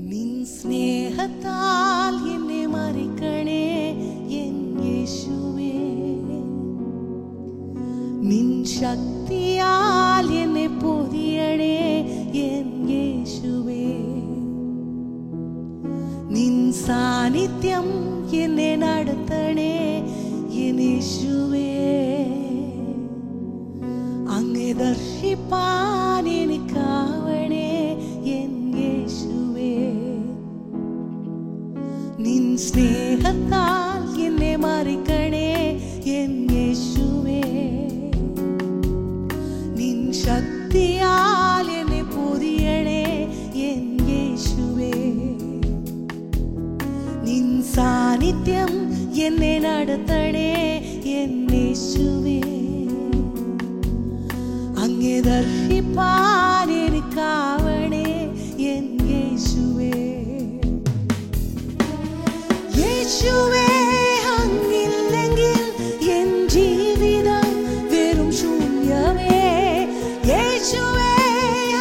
നിൻ സ്നേഹത്താൽ എന്നെ മറിക്കണേ എൻ യേശുവേ, നിൻ ശക്തിയാൽ എന്നെ പൊതിയണേ എൻ യേശുവേ, നിൻ സാന്നിധ്യം എന്നെ നടത്തണേ എൻ യേശുവേ, അങ്ങേ ദർശിപ്പാൻ എനിക്കാവണേ എൻ യേശുവേ, നിൻ സ്നേഹത്താൽ എന്നെ മറിക്കണേ എൻ യേശുവേ, നിൻ ശക്തിയാൽ എന്നെ പൊതിയണേ എൻ യേശുവേ, നിൻ സാന്നിധ്യം എന്നെ നടത്തണേ എൻ യേശുവേ, അങ്ങേ ദർശിപ്പാൻ എനിക്കാവണേ എൻ യേശുവേ. യേശുവേ അങ്ങില്ലെങ്കിൽ എൻ ജീവിതം വെറും ശൂന്യമേ, യേശുവേ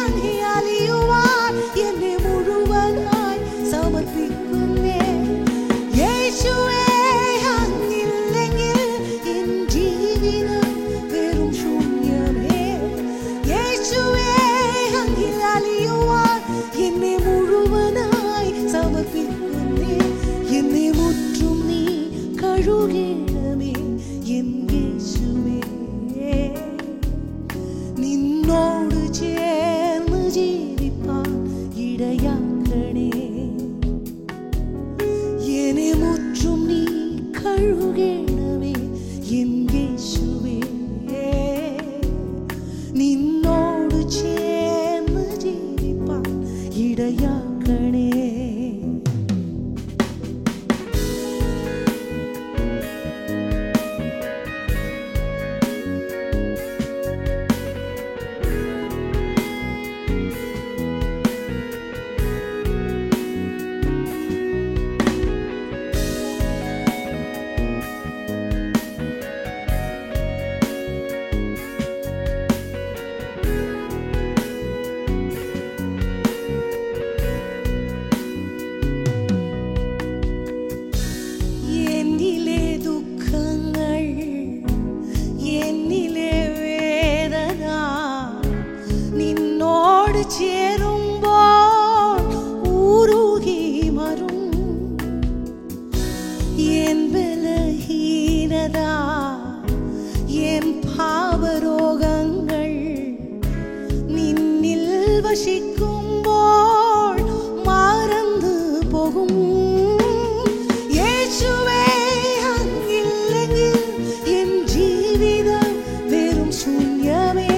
അങ്ങേ അറിയുവാൻ എന്നെ മുഴുവനായി സമർപ്പിക്കുന്നേ, യേശുവേ അങ്ങില്ലെങ്കിൽ എൻ ജീവിതം വെറും ശൂന്യമേ, യേശുവേ അങ്ങേ അറിയുവാൻ എന്നെ മുഴുവനായി സമർപ്പിക്കുന്നേ, എന്നെ മുற்றும் നീ കഴുകണമേ എൻ യേശുവേ, നിന്നോട് ചേർന്ന് ജീവിപ്പാൻ ഇടയാക്കണേ, എന്നെ മുற்றும் നീ കഴുകണമേ എൻ യേശുവേ, നിന്നോട് ചേർന്ന് ജീവിപ്പാൻ ഇടയാക്കണേ. എന്നിലെ ദുഃഖങ്ങൾ, എന്നിലെ വേദന നിന്നോട് ചേരുമ്പോൾ ഉരുകി മറും, എൻ ബലഹീനത എൻ പാപരോഗങ്ങൾ നിന്നിൽ വസിക്കുമ്പോൾ മറന്നു പോകും, യേശുവേ അങ്ങില്ലെങ്കിൽ എൻ ജീവിതം വെറും ശൂന്യമേ,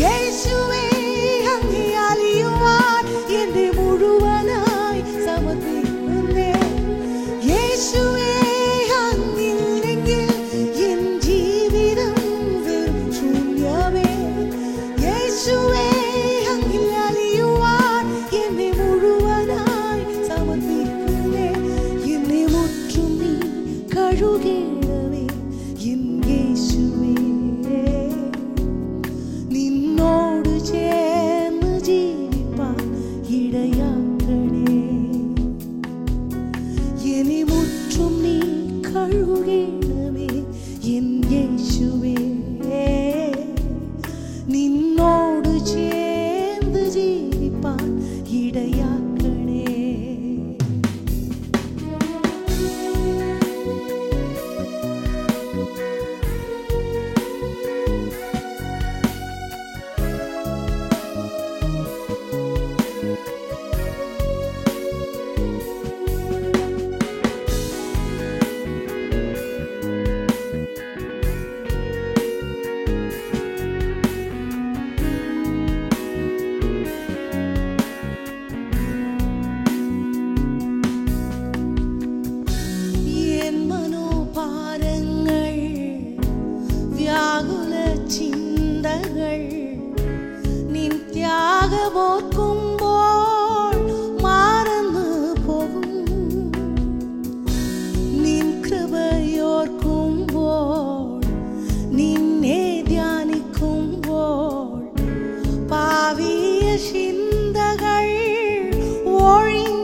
യേശുവേ അങ്ങേ അറിയുവാൻ എന്നെ മുഴുവനായി സമർപ്പിക്കുന്നേ, യേശുവേ അങ്ങില്ലെങ്കിൽ എൻ ജീവിതം വെറും ശൂന്യമേ, യേശുവേ അങ്ങേ അറിയുവാൻ എന്നെ മുഴുവനായി സമർപ്പിക്കുന്നേ, എന്നെ മുற்றும் നീ കഴുകണമേ എൻ യേശുവേ, നിന്നോട് ചേർന്ന് ജീവിപ്പാൻ ഇടയാക്കണേ, എന്നെ മുற்றும் നീ കഴുകണമേ എൻ യേശുവേ, നിന്നോട് ചേർന്ന് ജീവിപ്പാൻ ഇടയാക്കണേ. വ്യാകുല ചിന്തകൾ നിൻ ത്യാഗമോർക്കുമ്പോൾ മറന്നു പോകും, നിൻ കൃപയോർക്കുമ്പോൾ നിന്നെ ധ്യാനിക്കുമ്പോൾ പാവിയ ചിന്തകൾ ഒഴിഞ്ഞ